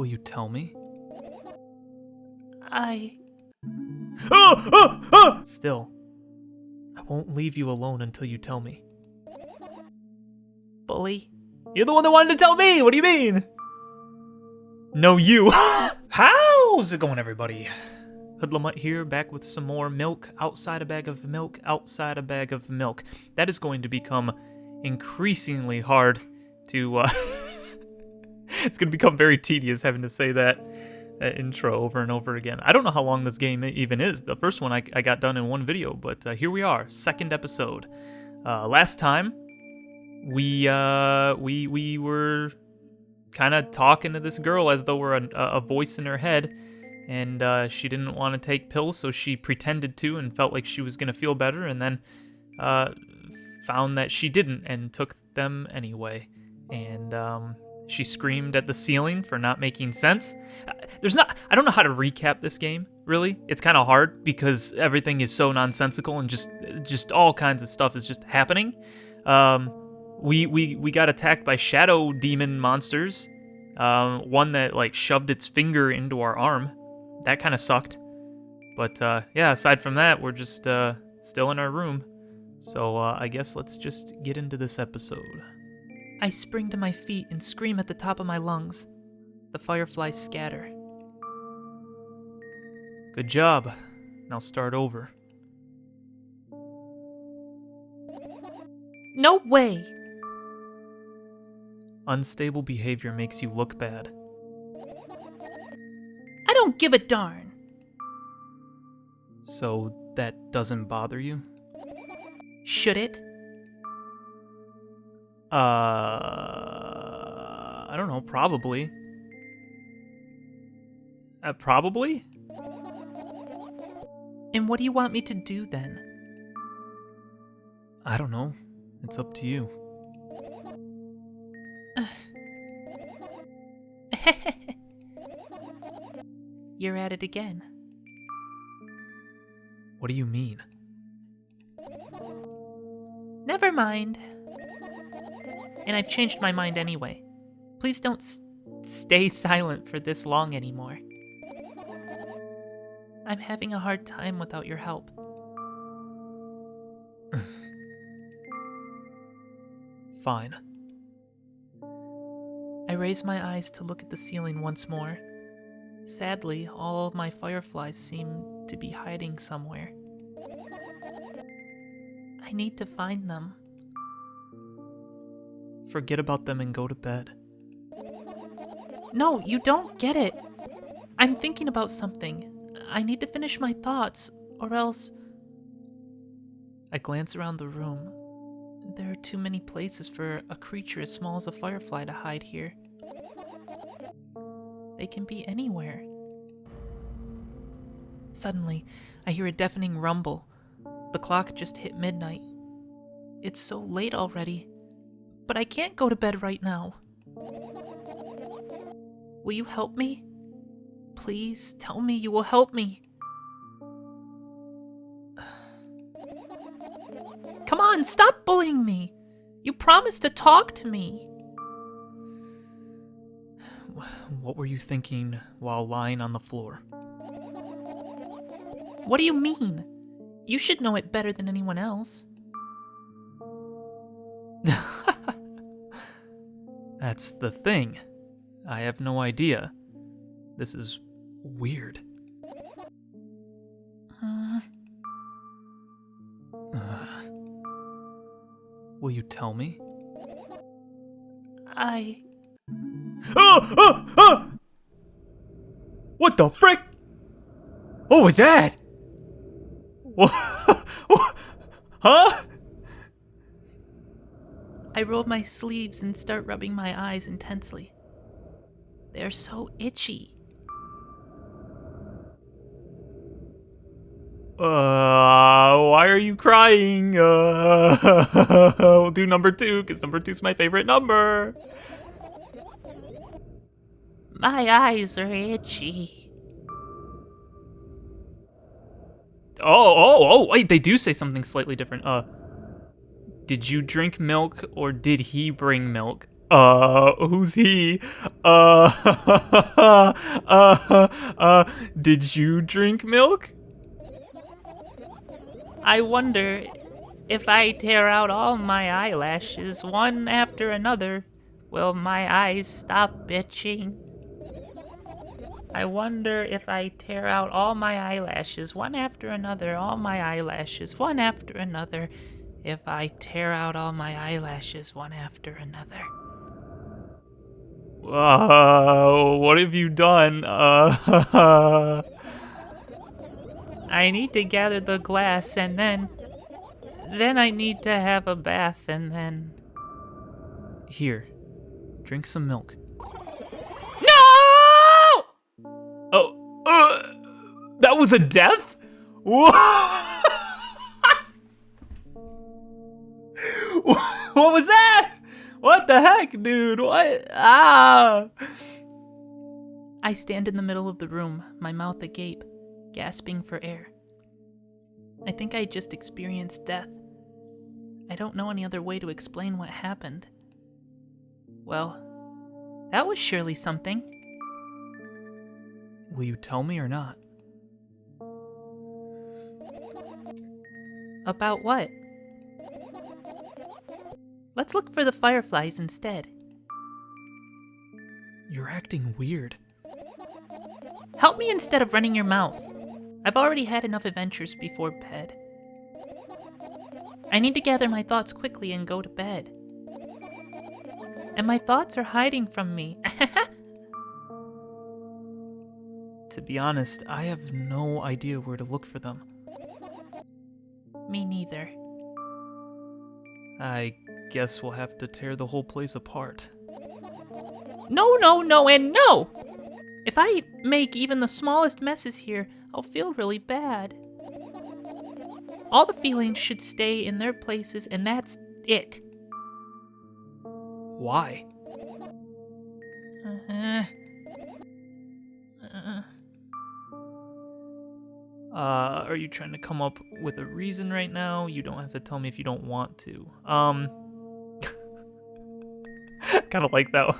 Will you tell me? Still, I won't leave you alone until you tell me. Bully? You're the one that wanted to tell me! What do you mean? No, you. How's it going, everybody? HoodlaMutt here, back with some more milk, outside a bag of milk, outside a bag of milk. That is going to become increasingly hard to, it's going to become very tedious having to say that intro over and over again. I don't know how long this game even is. The first one I got done in one video, but here we are, second episode. Last time, we were kind of talking to this girl as though we're a voice in her head, and she didn't want to take pills, so she pretended to and felt like she was going to feel better, and then found that she didn't and took them anyway. And she screamed at the ceiling for not making sense. I don't know how to recap this game, really. It's kind of hard because everything is so nonsensical and just all kinds of stuff is just happening. We got attacked by shadow demon monsters. One that like shoved its finger into our arm. That kind of sucked. But yeah, aside from that, we're just still in our room. So I guess let's just get into this episode. I spring to my feet and scream at the top of my lungs. The fireflies scatter. Good job. Now start over. No way! Unstable behavior makes you look bad. I don't give a darn. So that doesn't bother you? Should it? I don't know, probably. Probably? And what do you want me to do then? I don't know. It's up to you. You're at it again. What do you mean? Never mind. And I've changed my mind anyway. Please don't stay silent for this long anymore. I'm having a hard time without your help. Fine. I raise my eyes to look at the ceiling once more. Sadly, all of my fireflies seem to be hiding somewhere. I need to find them. Forget about them and go to bed. No, you don't get it. I'm thinking about something. I need to finish my thoughts, or else... I glance around the room. There are too many places for a creature as small as a firefly to hide here. They can be anywhere. Suddenly, I hear a deafening rumble. The clock just hit midnight. It's so late already, but I can't go to bed right now. Will you help me? Please tell me you will help me. Come on, stop bullying me. You promised to talk to me. What were you thinking while lying on the floor? What do you mean? You should know it better than anyone else. That's the thing. I have no idea. This is weird. Will you tell me? What the frick? What was that? Huh? I roll my sleeves and start rubbing my eyes intensely. They're so itchy. Why are you crying? We'll do number 2, because number 2's my favorite number. My eyes are itchy. Oh, wait, they do say something slightly different. Did you drink milk or did he bring milk? Who's he? Did you drink milk? I wonder if I tear out all my eyelashes one after another, will my eyes stop bitching? I wonder if I tear out all my eyelashes one after another, all my eyelashes one after another, if I tear out all my eyelashes one after another. What have you done? I need to gather the glass and then I need to have a bath and then... Here, drink some milk. No! Oh, that was a death? What was that? What the heck, dude? What? Ah! I stand in the middle of the room, my mouth agape, gasping for air. I think I just experienced death. I don't know any other way to explain what happened. Well, that was surely something. Will you tell me or not? About what? Let's look for the Fireflies instead. You're acting weird. Help me instead of running your mouth. I've already had enough adventures before bed. I need to gather my thoughts quickly and go to bed. And my thoughts are hiding from me. To be honest, I have no idea where to look for them. Me neither. I guess we'll have to tear the whole place apart. No, no, no, and no! If I make even the smallest messes here, I'll feel really bad. All the feelings should stay in their places, and that's it. Why? Are you trying to come up with a reason right now? You don't have to tell me if you don't want to. Kind of like that one.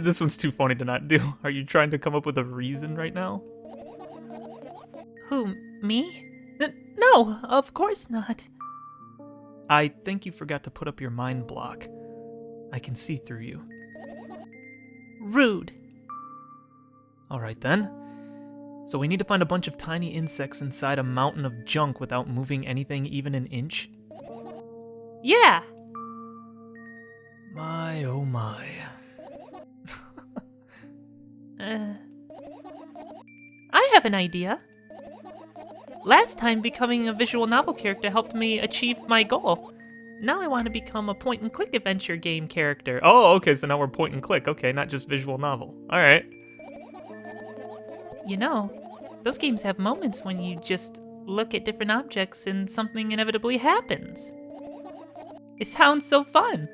This one's too funny to not do. Are you trying to come up with a reason right now? Who, me? No, of course not. I think you forgot to put up your mind block. I can see through you. Rude. Alright then. So we need to find a bunch of tiny insects inside a mountain of junk without moving anything even an inch? Yeah! My oh my. I have an idea. Last time, becoming a visual novel character helped me achieve my goal. Now I want to become a point-and-click adventure game character. Oh, okay, so now we're point and click. Okay, not just visual novel. Alright. You know, those games have moments when you just look at different objects and something inevitably happens. It sounds so fun.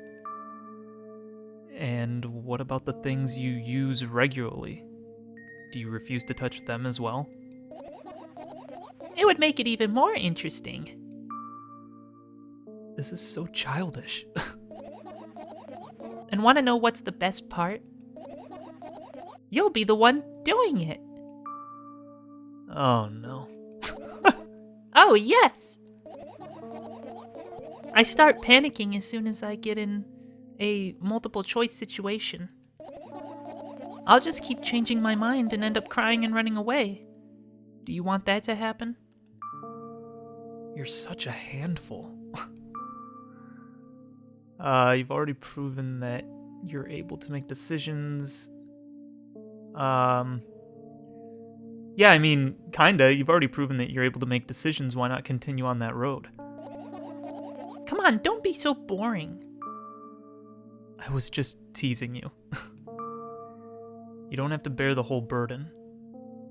And what about the things you use regularly? Do you refuse to touch them as well? It would make it even more interesting. This is so childish. And want to know what's the best part? You'll be the one doing it. Oh no. Oh, yes! I start panicking as soon as I get in a multiple choice situation. I'll just keep changing my mind and end up crying and running away. Do you want that to happen? You're such a handful. You've already proven that you're able to make decisions. Yeah, I mean, kinda. You've already proven that you're able to make decisions. Why not continue on that road? Come on, don't be so boring. I was just teasing you. You don't have to bear the whole burden.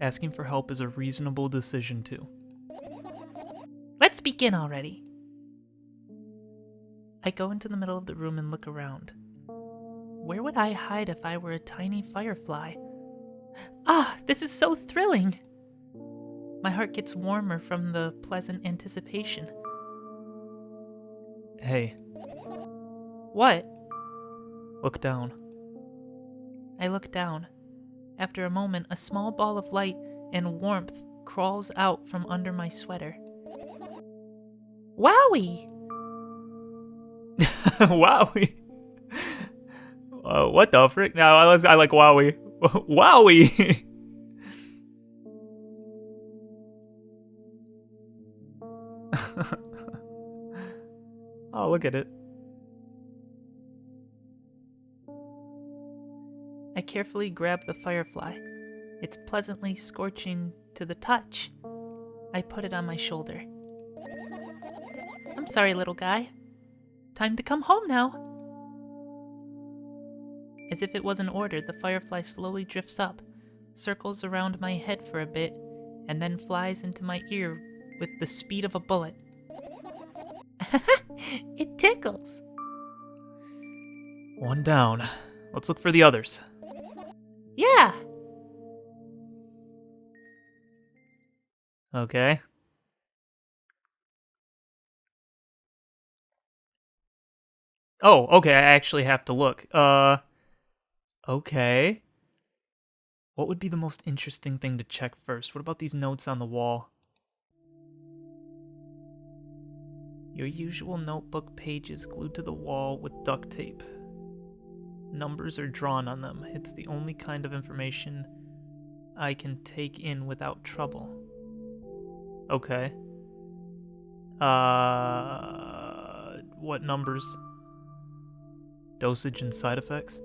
Asking for help is a reasonable decision, too. Let's begin already. I go into the middle of the room and look around. Where would I hide if I were a tiny firefly? Ah, this is so thrilling. My heart gets warmer from the pleasant anticipation. Hey, What? look down. I look down. After a moment, a small ball of light and warmth crawls out from under my sweater. Wowie! Wowie. What the frick? No, I like Wowie. Wowie. Oh, look at it. I carefully grab the firefly. It's pleasantly scorching to the touch. I put it on my shoulder. I'm sorry, little guy. Time to come home now. As if it was an order, the firefly slowly drifts up, circles around my head for a bit, and then flies into my ear with the speed of a bullet. It tickles. One down. Let's look for the others. Yeah. Okay. Oh, okay, I actually have to look. Okay. What would be the most interesting thing to check first? What about these notes on the wall? Your usual notebook pages glued to the wall with duct tape. Numbers are drawn on them. It's the only kind of information I can take in without trouble. Okay. What numbers? Dosage and side effects?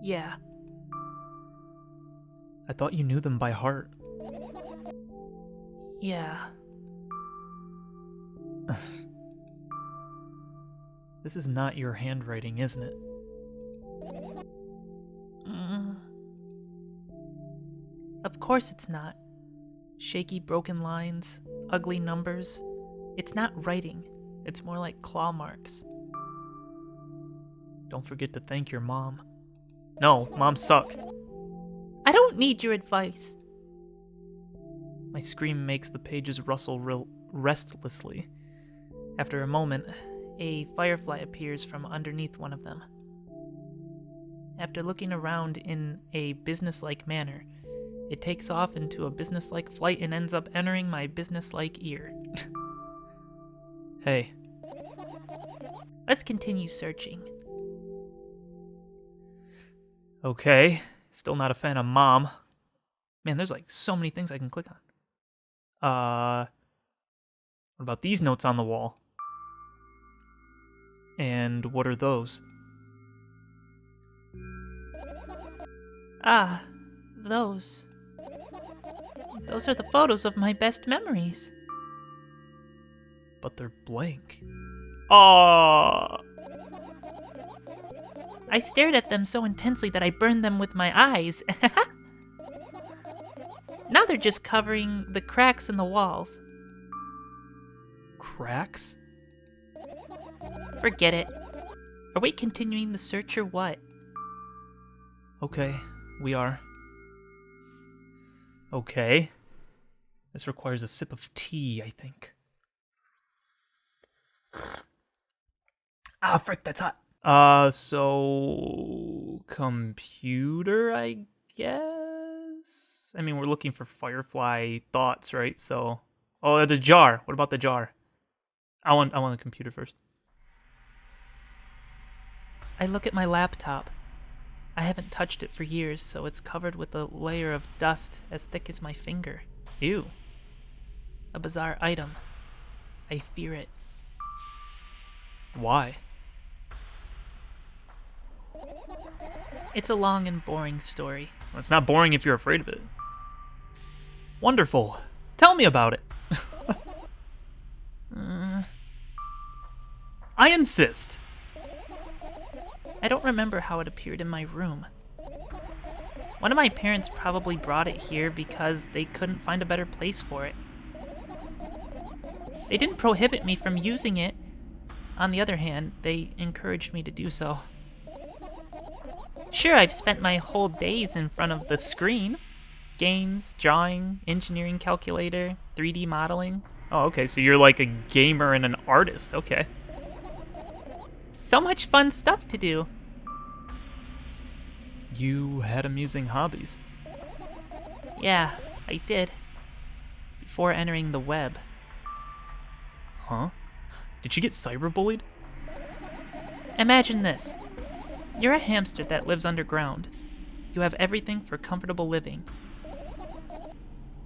Yeah. I thought you knew them by heart. Yeah. This is not your handwriting, isn't it? Of course it's not. Shaky, broken lines, ugly numbers. It's not writing. It's more like claw marks. Don't forget to thank your mom. No, moms suck. I don't need your advice. My scream makes the pages rustle restlessly. After a moment, a firefly appears from underneath one of them. After looking around in a businesslike manner, it takes off into a businesslike flight and ends up entering my businesslike ear. Hey. Let's continue searching. Okay. Still not a fan of mom. Man, there's like so many things I can click on. What about these notes on the wall? And what are those? Ah, those. Those are the photos of my best memories. But they're blank. Oh. I stared at them so intensely that I burned them with my eyes. Now they're just covering the cracks in the walls. Cracks? Forget it. Are we continuing the search or what? Okay, we are. Okay. This requires a sip of tea, I think. Ah, frick, that's hot. So computer, I guess? I mean, we're looking for Firefly thoughts, right? So, oh, the jar. What about the jar? I want the computer first. I look at my laptop. I haven't touched it for years, so it's covered with a layer of dust as thick as my finger. Ew. A bizarre item. I fear it. Why? It's a long and boring story. Well, it's not boring if you're afraid of it. Wonderful. Tell me about it. I insist. I don't remember how it appeared in my room. One of my parents probably brought it here because they couldn't find a better place for it. They didn't prohibit me from using it. On the other hand, they encouraged me to do so. Sure, I've spent my whole days in front of the screen. games, drawing, engineering calculator, 3D modeling. Oh, okay, so you're like a gamer and an artist. Okay. So much fun stuff to do. You had amusing hobbies. Yeah, I did. Before entering the web. Huh? Did you get cyberbullied? Imagine this. You're a hamster that lives underground. You have everything for comfortable living.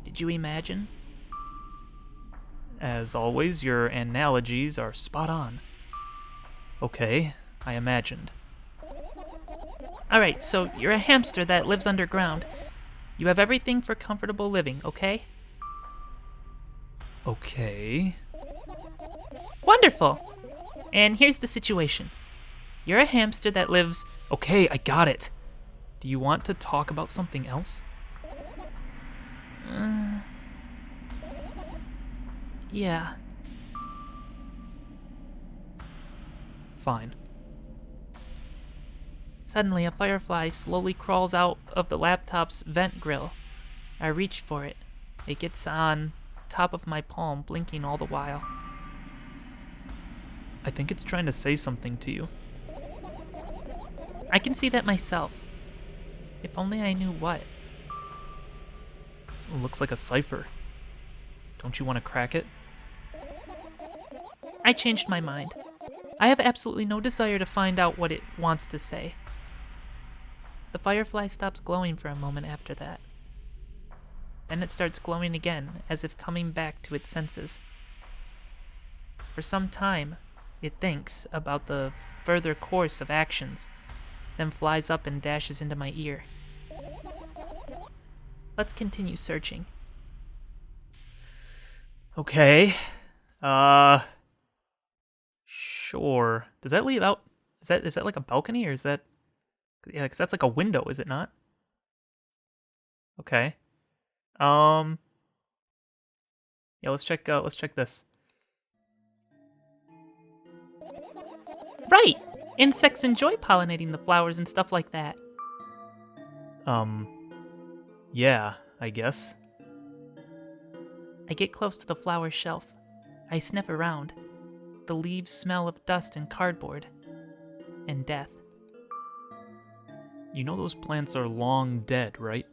Did you imagine? As always, your analogies are spot on. Okay, I imagined. Alright, so you're a hamster that lives underground. You have everything for comfortable living, okay? Okay. Wonderful! And here's the situation. You're a hamster that lives... Okay, I got it. Do you want to talk about something else? Yeah. Fine. Suddenly, a firefly slowly crawls out of the laptop's vent grill. I reach for it. It gets on top of my palm, blinking all the while. I think it's trying to say something to you. I can see that myself. If only I knew what. It looks like a cipher. Don't you want to crack it? I changed my mind. I have absolutely no desire to find out what it wants to say. The firefly stops glowing for a moment after that. Then it starts glowing again, as if coming back to its senses. For some time, it thinks about the further course of actions, then flies up and dashes into my ear. Let's continue searching. Okay. Sure. Does that leave out? Is that like a balcony or is that? Yeah, because that's like a window, is it not? Okay. Yeah, let's check this. Right! Insects enjoy pollinating the flowers and stuff like that. Yeah, I guess. I get close to the flower shelf. I sniff around. The leaves smell of dust and cardboard. And death. You know those plants are long dead, right?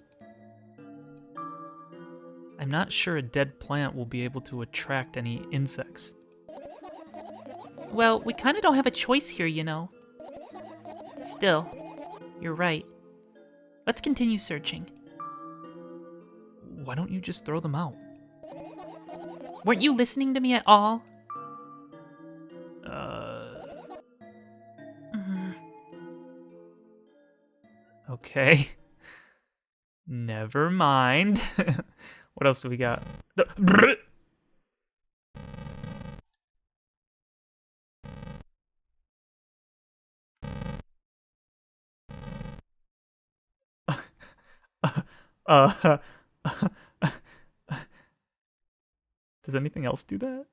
I'm not sure a dead plant will be able to attract any insects. Well, we kinda don't have a choice here, you know. Still, you're right. Let's continue searching. Why don't you just throw them out? Weren't you listening to me at all? Okay. Never mind. What else do we got? Uh, Does anything else do that?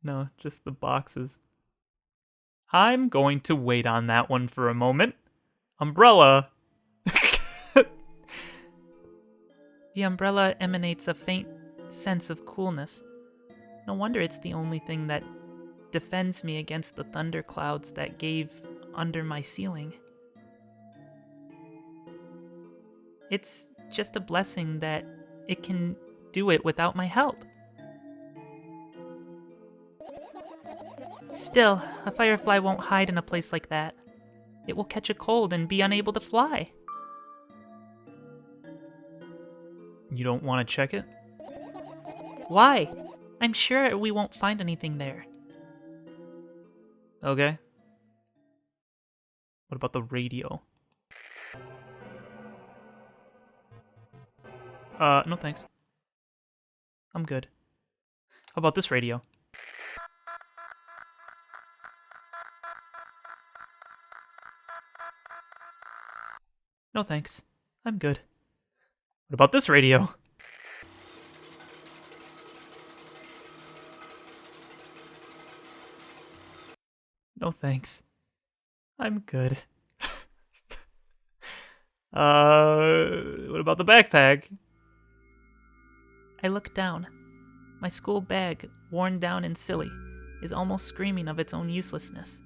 No, just the boxes. I'm going to wait on that one for a moment. Umbrella. The umbrella emanates a faint sense of coolness. No wonder it's the only thing that defends me against the thunderclouds that gave under my ceiling. It's just a blessing that it can do it without my help. Still, a firefly won't hide in a place like that. It will catch a cold and be unable to fly. You don't want to check it? Why? I'm sure we won't find anything there. Okay. What about the radio? No thanks. I'm good. How about this radio? No thanks. I'm good. What about this radio? No thanks. I'm good. What about the backpack? I look down. My school bag, worn down and silly, is almost screaming of its own uselessness.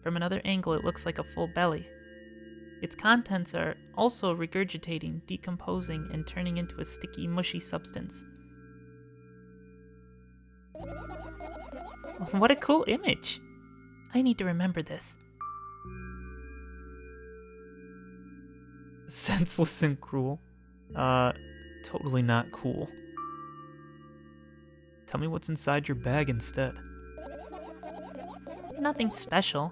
From another angle, it looks like a full belly. Its contents are also regurgitating, decomposing, and turning into a sticky, mushy substance. What a cool image! I need to remember this. Senseless and cruel. Totally not cool. Tell me what's inside your bag instead. Nothing special.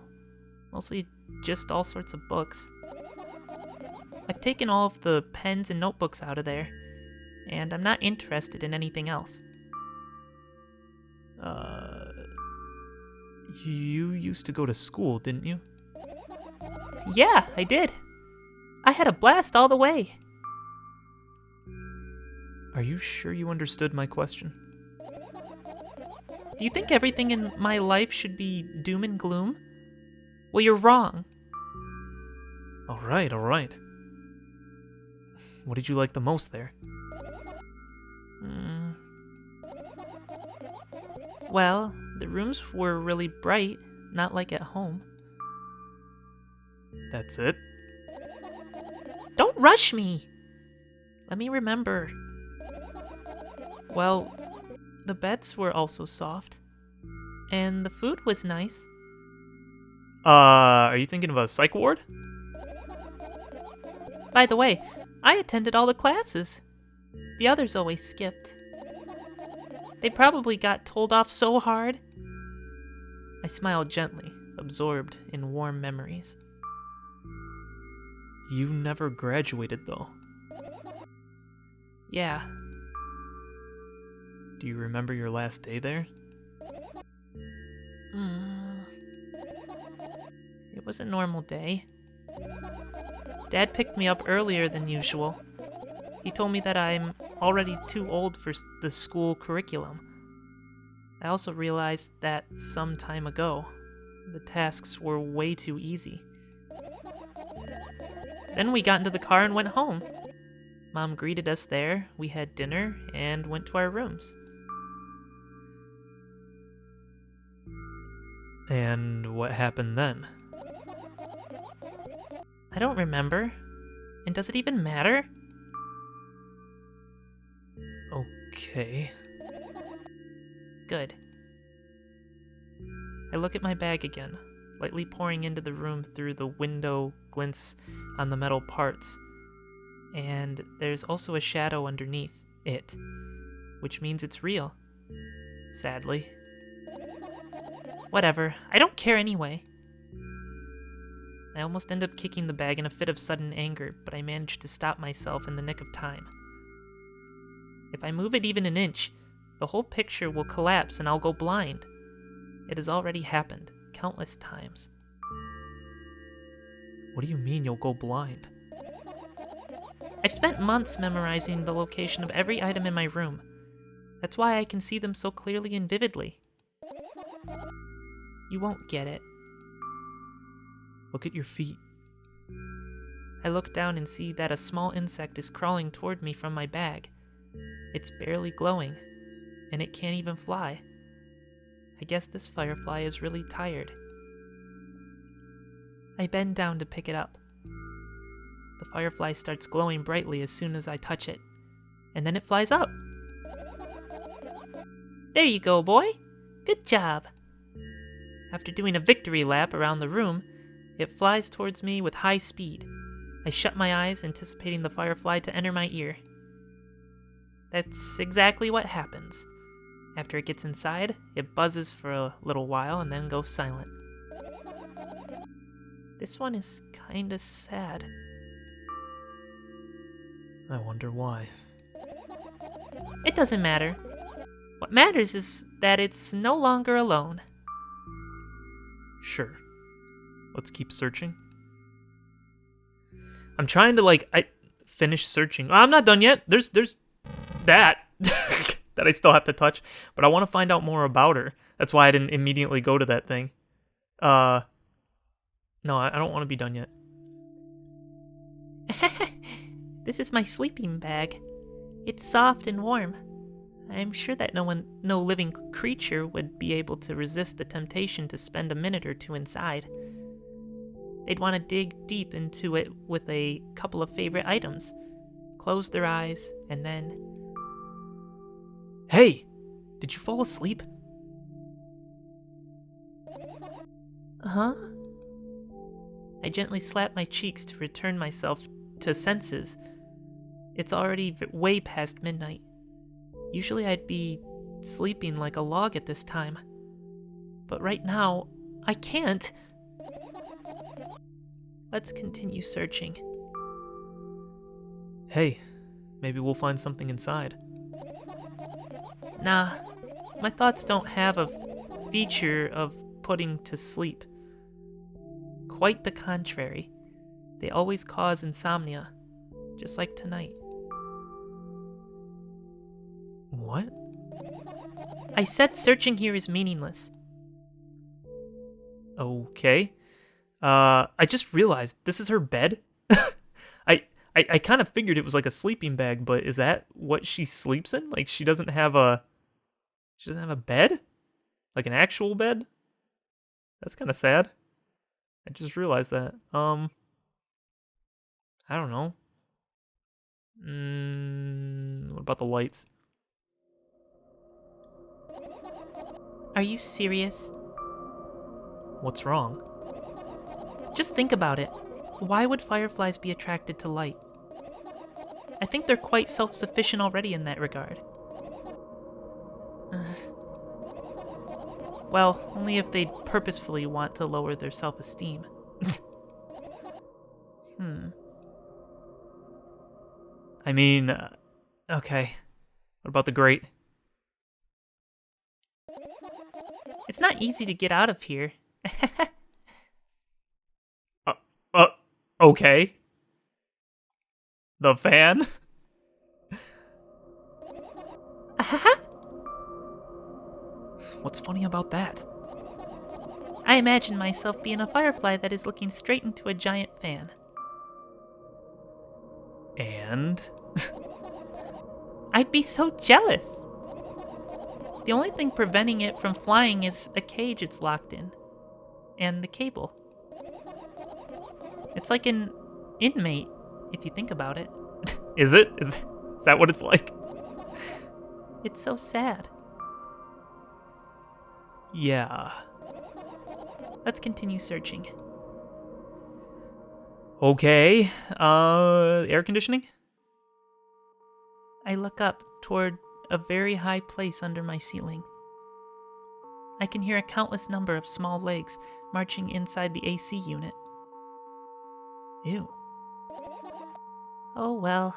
Mostly just all sorts of books. I've taken all of the pens and notebooks out of there, and I'm not interested in anything else. You used to go to school, didn't you? Yeah, I did. I had a blast all the way. Are you sure you understood my question? Do you think everything in my life should be doom and gloom? Well, you're wrong. Alright. What did you like the most there? Well, the rooms were really bright, not like at home. That's it? Don't rush me! Let me remember. Well, the beds were also soft. And the food was nice. Are you thinking of a psych ward? By the way, I attended all the classes. The others always skipped. They probably got told off so hard. I smiled gently, absorbed in warm memories. You never graduated, though. Yeah. Do you remember your last day there? It was a normal day. Dad picked me up earlier than usual. He told me that I'm already too old for the school curriculum. I also realized that some time ago, the tasks were way too easy. Then we got into the car and went home. Mom greeted us there, we had dinner, and went to our rooms. And what happened then? I don't remember. And does it even matter? Okay. Good. I look at my bag again, lightly pouring into the room through the window glints on the metal parts. And there's also a shadow underneath it, which means it's real. Sadly. Whatever, I don't care anyway. I almost end up kicking the bag in a fit of sudden anger, but I managed to stop myself in the nick of time. If I move it even an inch, the whole picture will collapse and I'll go blind. It has already happened, countless times. What do you mean you'll go blind? I've spent months memorizing the location of every item in my room. That's why I can see them so clearly and vividly. You won't get it. Look at your feet. I look down and see that a small insect is crawling toward me from my bag. It's barely glowing, and it can't even fly. I guess this firefly is really tired. I bend down to pick it up. The firefly starts glowing brightly as soon as I touch it, and then it flies up. There you go, boy. Good job. After doing a victory lap around the room, it flies towards me with high speed. I shut my eyes, anticipating the firefly to enter my ear. That's exactly what happens. After it gets inside, it buzzes for a little while and then goes silent. This one is kinda sad. I wonder why. It doesn't matter. What matters is that it's no longer alone. Sure. Let's keep searching. I'm trying to finish searching. Oh, I'm not done yet. There's that that I still have to touch, but I want to find out more about her. That's why I didn't immediately go to that thing. No, I don't want to be done yet. This is my sleeping bag. It's soft and warm. I'm sure that no living creature would be able to resist the temptation to spend a minute or two inside. They'd want to dig deep into it with a couple of favorite items, close their eyes, and then... Hey! Did you fall asleep? Huh? I gently slap my cheeks to return myself to senses. It's already way past midnight. Usually I'd be sleeping like a log at this time. But right now, I can't. Let's continue searching. Hey, maybe we'll find something inside. Nah, my thoughts don't have a feature of putting to sleep. Quite the contrary. They always cause insomnia, just like tonight. What? I said searching here is meaningless. Okay. I just realized this is her bed. I kind of figured it was like a sleeping bag, but is that what she sleeps in? Like she doesn't have a bed? Like an actual bed? That's kind of sad. I just realized that. I don't know. What about the lights? Are you serious? What's wrong? Just think about it. Why would fireflies be attracted to light? I think they're quite self-sufficient already in that regard. Well, only if they purposefully want to lower their self-esteem. I mean, okay. What about the grate? It's not easy to get out of here. Okay. The fan? What's funny about that? I imagine myself being a firefly that is looking straight into a giant fan. And? I'd be so jealous. The only thing preventing it from flying is a cage it's locked in. And the cable. It's like an inmate, if you think about it. Is it? Is that what it's like? It's so sad. Yeah. Let's continue searching. Okay. Air conditioning? I look up toward a very high place under my ceiling. I can hear a countless number of small legs marching inside the AC unit. Ew. Oh well.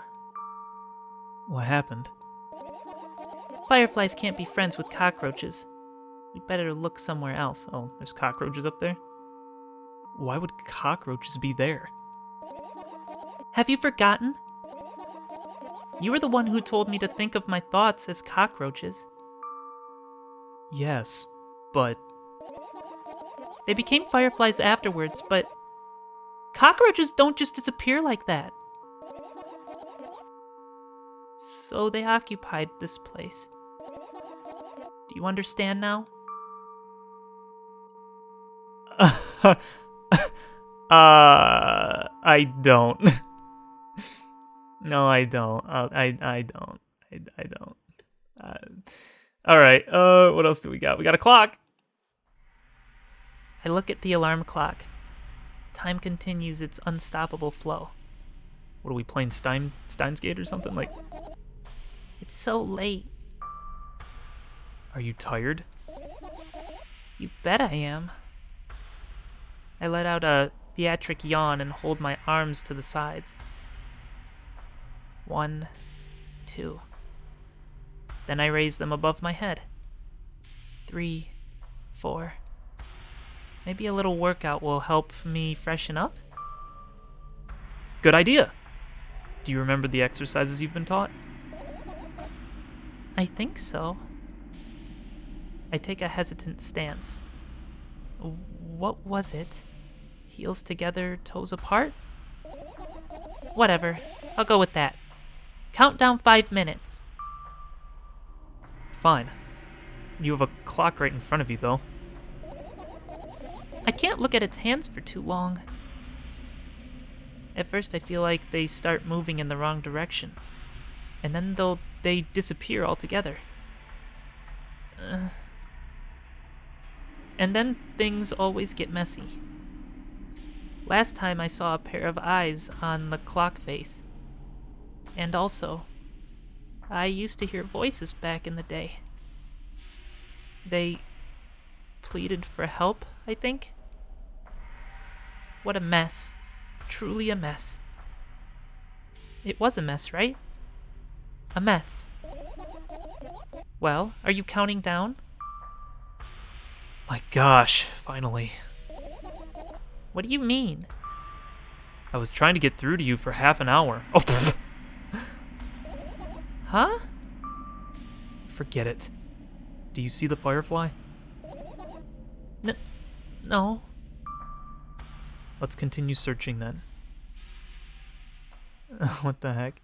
What happened? Fireflies can't be friends with cockroaches. We'd better look somewhere else. Oh, there's cockroaches up there? Why would cockroaches be there? Have you forgotten? You were the one who told me to think of my thoughts as cockroaches. Yes, but... They became fireflies afterwards, but cockroaches don't just disappear like that. So they occupied this place. Do you understand now? I don't. No, I don't. I don't. I don't. All right. What else do we got? We got a clock. I look at the alarm clock. Time continues its unstoppable flow. What are we playing? Steins Gate or something? Like, It's so late. are you tired? You bet I am. I let out a theatric yawn and hold my arms to the sides. 1, 2. Then I raise them above my head. 3, 4. Maybe a little workout will help me freshen up? Good idea. Do you remember the exercises you've been taught? I think so. I take a hesitant stance. What was it? Heels together, toes apart? Whatever. I'll go with that. Count down 5 minutes. Fine. You have a clock right in front of you, though. I can't look at its hands for too long. At first I feel like they start moving in the wrong direction. And then they disappear altogether. And then things always get messy. Last time I saw a pair of eyes on the clock face. And also, I used to hear voices back in the day. They pleaded for help, I think. What a mess. Truly a mess. It was a mess, right? A mess. Well, are you counting down? My gosh, finally. What do you mean? I was trying to get through to you for half an hour. Oh, pfft. Huh? Forget it. Do you see the Firefly? No. Let's continue searching then. What the heck?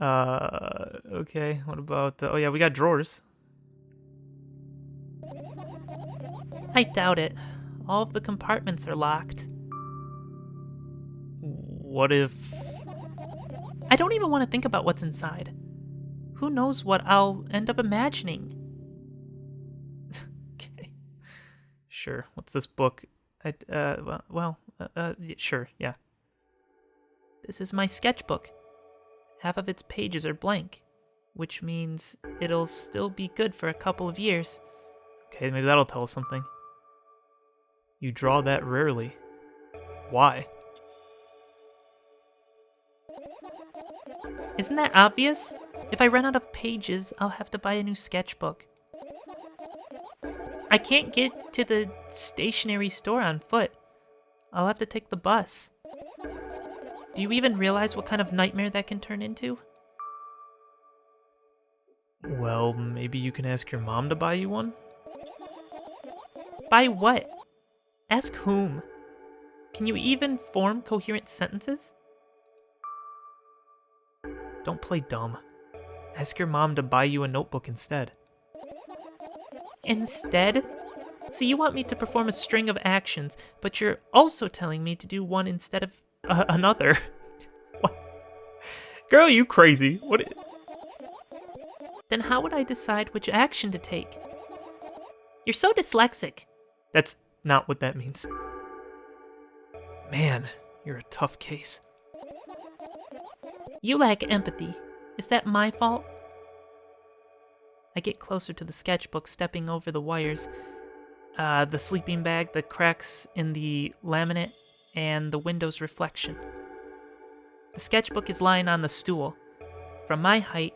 Okay, what about... oh yeah, we got drawers. I doubt it. All of the compartments are locked. What if... I don't even want to think about what's inside. Who knows what I'll end up imagining? Okay. Sure, what's this book? Sure, yeah. This is my sketchbook. Half of its pages are blank, which means it'll still be good for a couple of years. Okay, maybe that'll tell us something. You draw that rarely. Why? Isn't that obvious? If I run out of pages, I'll have to buy a new sketchbook. I can't get to the stationery store on foot. I'll have to take the bus. Do you even realize what kind of nightmare that can turn into? Well, maybe you can ask your mom to buy you one? Buy what? Ask whom? Can you even form coherent sentences? Don't play dumb. Ask your mom to buy you a notebook instead. Instead? So you want me to perform a string of actions, but you're also telling me to do one instead of another? What? Girl, you crazy. What? Then how would I decide which action to take? You're so dyslexic. That's not what that means. Man, you're a tough case. You lack empathy. Is that my fault? I get closer to the sketchbook, stepping over the wires, the sleeping bag, the cracks in the laminate, and the window's reflection. The sketchbook is lying on the stool. From my height,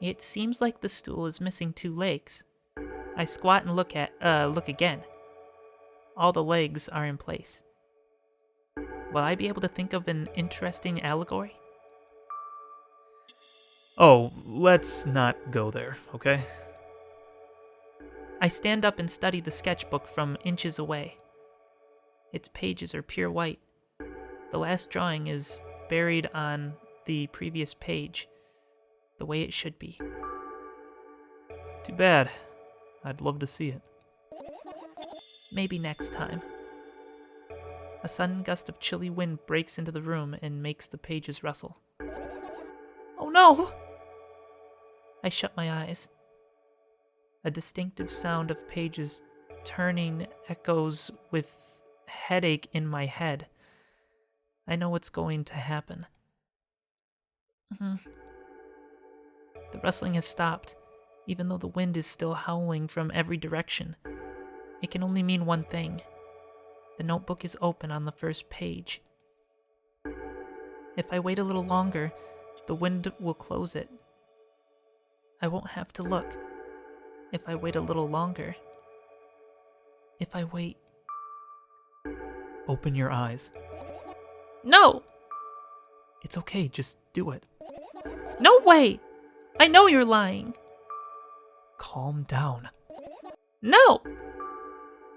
it seems like the stool is missing 2 legs. I squat and look again. All the legs are in place. Will I be able to think of an interesting allegory? Oh, let's not go there, okay? I stand up and study the sketchbook from inches away. Its pages are pure white. The last drawing is buried on the previous page, the way it should be. Too bad. I'd love to see it. Maybe next time. A sudden gust of chilly wind breaks into the room and makes the pages rustle. Oh no! I shut my eyes. A distinctive sound of pages turning echoes with headache in my head. I know what's going to happen. The rustling has stopped, even though the wind is still howling from every direction. It can only mean one thing. The notebook is open on the first page. If I wait a little longer, the wind will close it. I won't have to look. If I wait a little longer. If I wait. Open your eyes. No! It's okay, just do it. No way! I know you're lying. Calm down. No!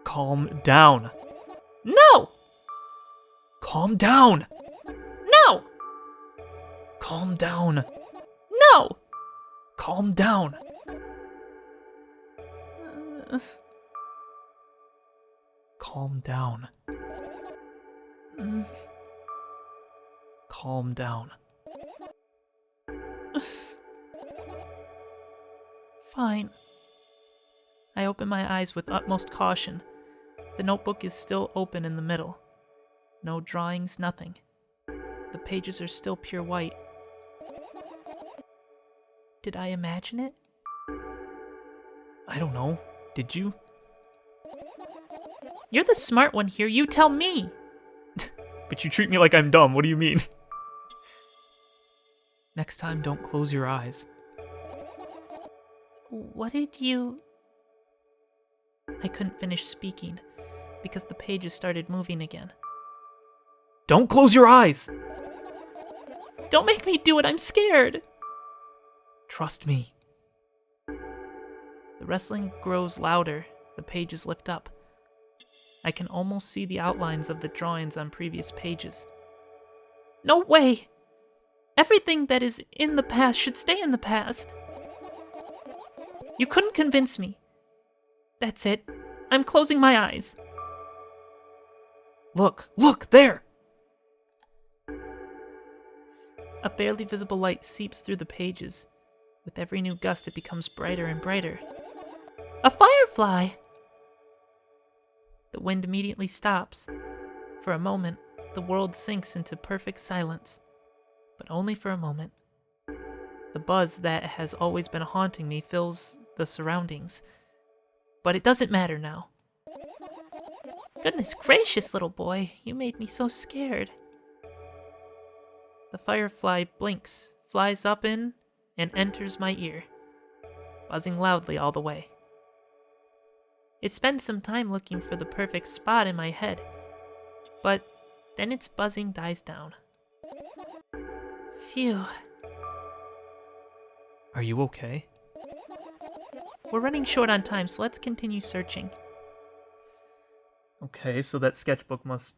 Calm down. No! Calm down! No! Calm down. No! Calm down. Calm down. Calm down. Fine. I open my eyes with utmost caution. The notebook is still open in the middle. No drawings, nothing. The pages are still pure white. Did I imagine it? I don't know. Did you? You're the smart one here, you tell me! But you treat me like I'm dumb. What do you mean? Next time, don't close your eyes. What did you... I couldn't finish speaking because the pages started moving again. Don't close your eyes! Don't make me do it, I'm scared! Trust me. The rustling grows louder, the pages lift up. I can almost see the outlines of the drawings on previous pages. No way! Everything that is in the past should stay in the past. You couldn't convince me. That's it. I'm closing my eyes. Look, there! A barely visible light seeps through the pages. With every new gust, it becomes brighter and brighter. A firefly! The wind immediately stops. For a moment, the world sinks into perfect silence. But only for a moment. The buzz that has always been haunting me fills the surroundings. But it doesn't matter now. Goodness gracious, little boy, you made me so scared. The firefly blinks, flies up in, and enters my ear, buzzing loudly all the way. It spends some time looking for the perfect spot in my head, but then its buzzing dies down. Phew. Are you okay? We're running short on time, so let's continue searching. Okay, so that sketchbook must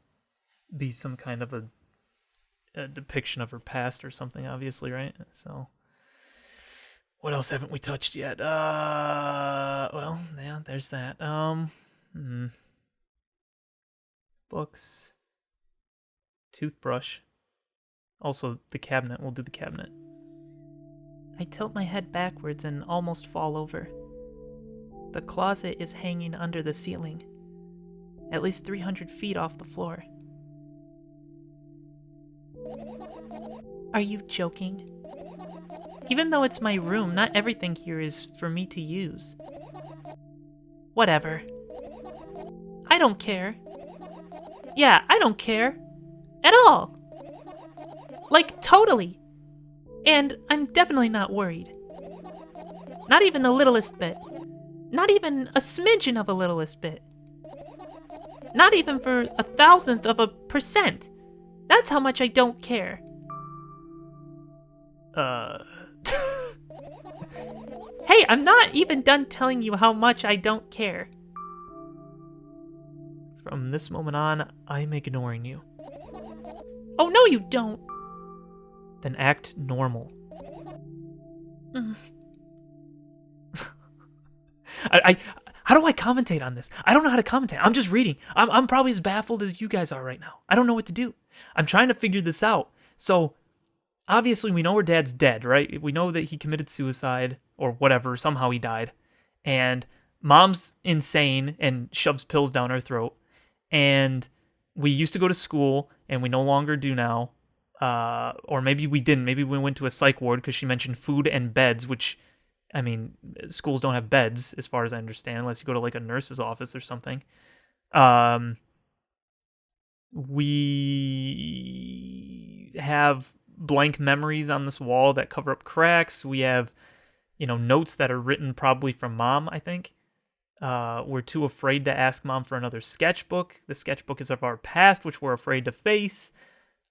be some kind of a depiction of her past or something, obviously, right? So, what else haven't we touched yet? Well, yeah, there's that. Books. Toothbrush. Also, the cabinet. We'll do the cabinet. I tilt my head backwards and almost fall over. The closet is hanging under the ceiling, at least 300 feet off the floor. Are you joking? Even though it's my room, not everything here is for me to use. Whatever. I don't care. Yeah, I don't care. At all. Like, totally. And I'm definitely not worried. Not even the littlest bit. Not even a smidgen of a littlest bit. Not even for 1,000th of a percent. That's how much I don't care. Hey, I'm not even done telling you how much I don't care. From this moment on, I'm ignoring you. Oh, no you don't. Then act normal. How do I commentate on this? I don't know how to commentate. I'm just reading. I'm probably as baffled as you guys are right now. I don't know what to do. I'm trying to figure this out. So, obviously, we know her dad's dead, right? We know that he committed suicide or whatever. Somehow he died. And mom's insane and shoves pills down her throat. And we used to go to school, and we no longer do now. Or maybe we didn't. Maybe we went to a psych ward because she mentioned food and beds, which, I mean, schools don't have beds, as far as I understand, unless you go to, like, a nurse's office or something. We have blank memories on this wall that cover up cracks. We have, notes that are written probably from mom, I think. We're too afraid to ask mom for another sketchbook. The sketchbook is of our past, which we're afraid to face.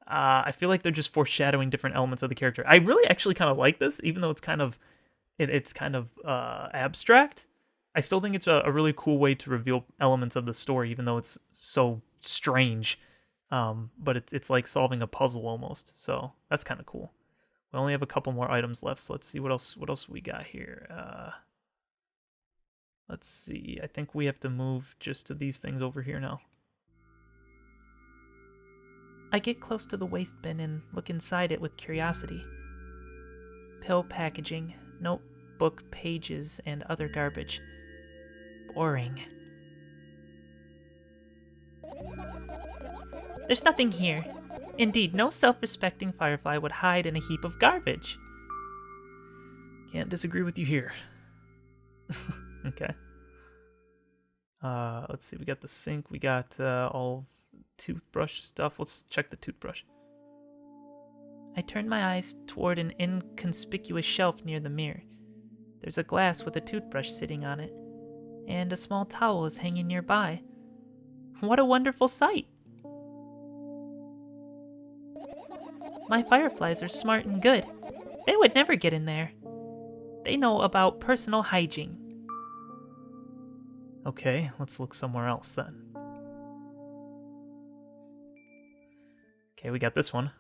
I feel like they're just foreshadowing different elements of the character. I really actually kind of like this, even though it's kind of abstract. I still think it's a really cool way to reveal elements of the story, even though it's so strange. But it's like solving a puzzle almost. So that's kind of cool. We only have a couple more items left, so let's see what else we got here. Let's see. I think we have to move just to these things over here now. I get close to the waste bin and look inside it with curiosity. Pill packaging, notebook pages, and other garbage. Boring. There's nothing here. Indeed, no self-respecting Firefly would hide in a heap of garbage. Can't disagree with you here. Okay. Let's see. We got the sink. We got all toothbrush stuff. Let's check the toothbrush. I turn my eyes toward an inconspicuous shelf near the mirror. There's a glass with a toothbrush sitting on it, and a small towel is hanging nearby. What a wonderful sight! My Fireflies are smart and good. They would never get in there. They know about personal hygiene. Okay, let's look somewhere else then. Okay, we got this one.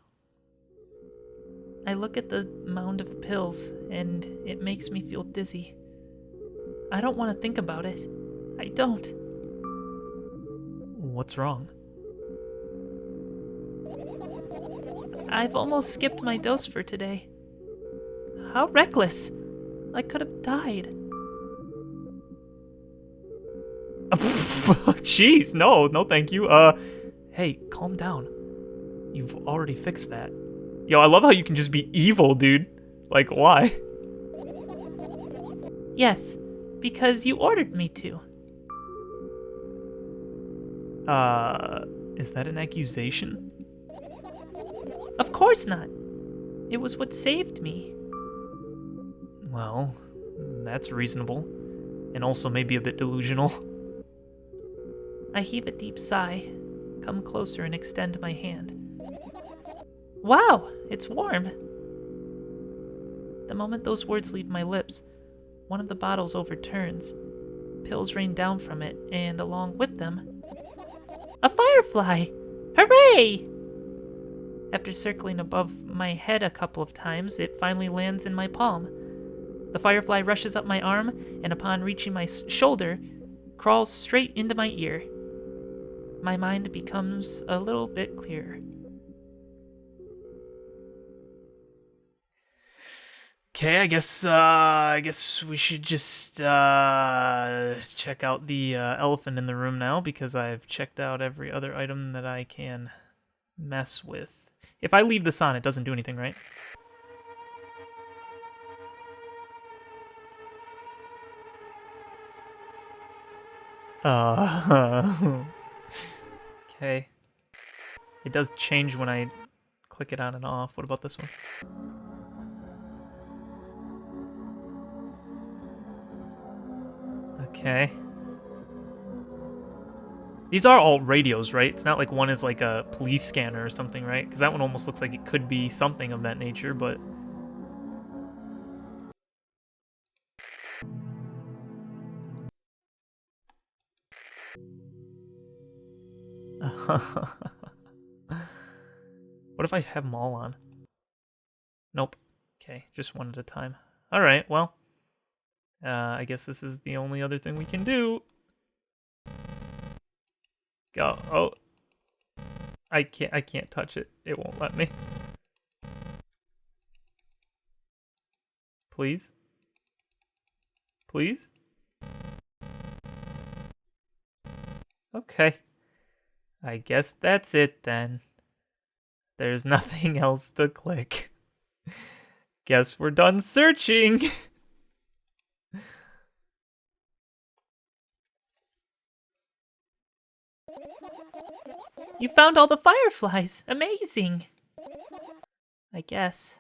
I look at the mound of pills, and it makes me feel dizzy. I don't want to think about it. I don't. What's wrong? I've almost skipped my dose for today. How reckless! I could have died. Jeez, no, thank you. Hey, calm down. You've already fixed that. Yo, I love how you can just be evil, dude. Like, why? Yes, because you ordered me to. Is that an accusation? Of course not. It was what saved me. Well, that's reasonable. And also maybe a bit delusional. I heave a deep sigh, come closer and extend my hand. Wow, it's warm. The moment those words leave my lips, one of the bottles overturns. Pills rain down from it, and along with them, a firefly! Hooray! After circling above my head a couple of times, it finally lands in my palm. The firefly rushes up my arm, and upon reaching my shoulder, crawls straight into my ear. My mind becomes a little bit clearer. Okay, I guess we should just check out the elephant in the room now, because I've checked out every other item that I can mess with. If I leave this on, it doesn't do anything, right? Okay. It does change when I click it on and off. What about this one? Okay. These are all radios, right? It's not like one is like a police scanner or something, right? Because that one almost looks like it could be something of that nature, but... What if I have them all on? Nope. Okay, just one at a time. Alright, well. I guess this is the only other thing we can do. Go. Oh. I can't touch it. It won't let me. Please? Please? Okay. I guess that's it then. There's nothing else to click. Guess we're done searching. You found all the fireflies! Amazing! I guess.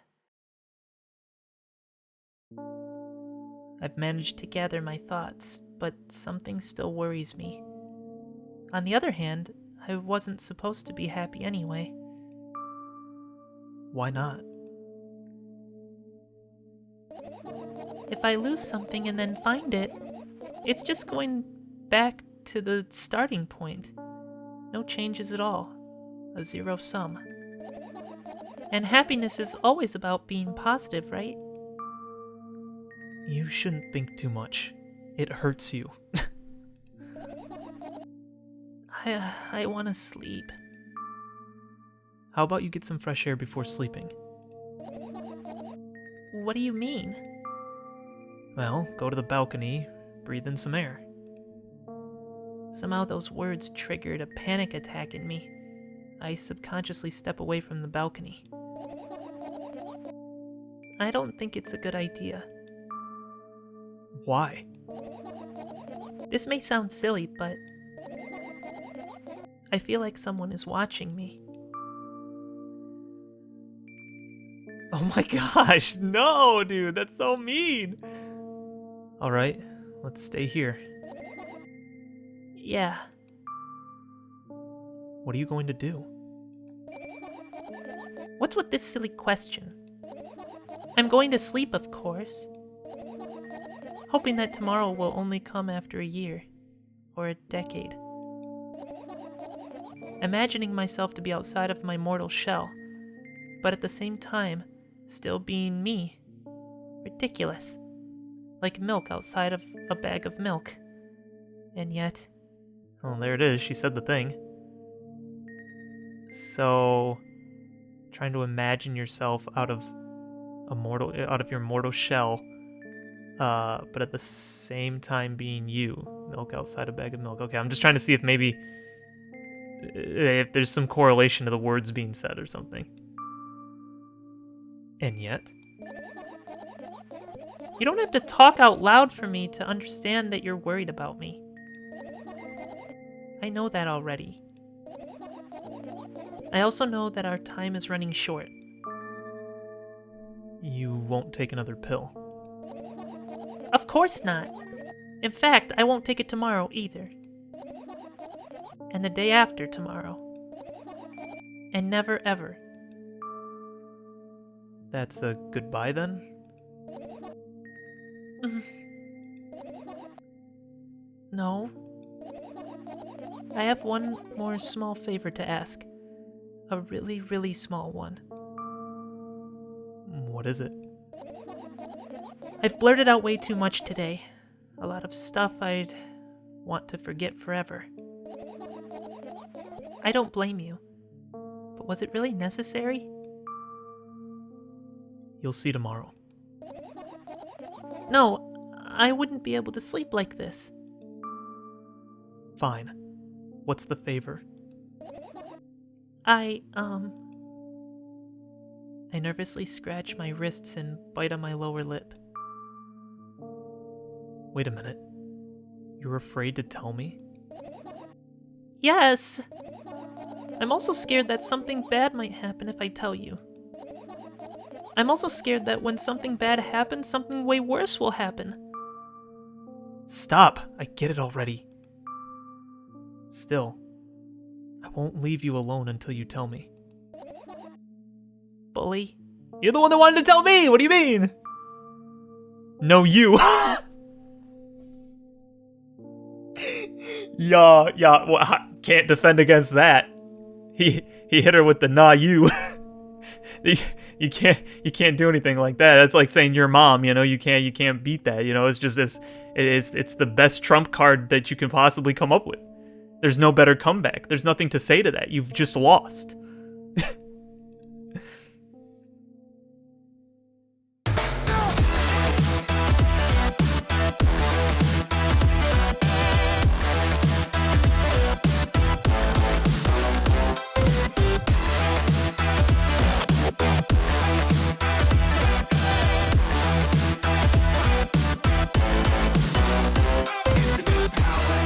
I've managed to gather my thoughts, but something still worries me. On the other hand, I wasn't supposed to be happy anyway. Why not? If I lose something and then find it, it's just going back to the starting point. No changes at all. A zero sum. And happiness is always about being positive, right? You shouldn't think too much. It hurts you. I want to sleep. How about you get some fresh air before sleeping? What do you mean? Well, go to the balcony, breathe in some air. Somehow those words triggered a panic attack in me. I subconsciously step away from the balcony. I don't think it's a good idea. Why? This may sound silly, but I feel like someone is watching me. Oh my gosh, no, dude, that's so mean. All right, let's stay here. Yeah, What are you going to do? what's with this silly question? I'm going to sleep, of course. Hoping that tomorrow will only come after a year, or a decade. Imagining myself to be outside of my mortal shell, but at the same time, still being me. Ridiculous. Like milk outside of a bag of milk. And yet... Oh, there it is, she said the thing. So, trying to imagine yourself out of your mortal shell, but at the same time being you. Milk outside a bag of milk. Okay, I'm just trying to see if maybe if there's some correlation to the words being said or something. And yet, You don't have to talk out loud for me to understand that you're worried about me. I know that already. I also know that our time is running short. you won't take another pill. Of course not. In fact, I won't take it tomorrow either. And the day after tomorrow. And never ever. That's a goodbye then? No. I have one more small favor to ask. A really, really small one. What is it? I've blurted out way too much today. A lot of stuff I'd want to forget forever. I don't blame you. But was it really necessary? You'll see tomorrow. No, I wouldn't be able to sleep like this. Fine. What's the favor? I nervously scratch my wrists and bite on my lower lip. Wait a minute. You're afraid to tell me? Yes! I'm also scared that something bad might happen if I tell you. I'm also scared that when something bad happens, something way worse will happen. Stop! I get it already. Still, I won't leave you alone until you tell me. Bully. You're the one that wanted to tell me! What do you mean? No, you. Yeah, well, I can't defend against that. He hit her with the nah you. You can't do anything like that. That's like saying your mom, you can't beat that, it's just it's the best trump card that you can possibly come up with. There's no better comeback. There's nothing to say to that. You've just lost.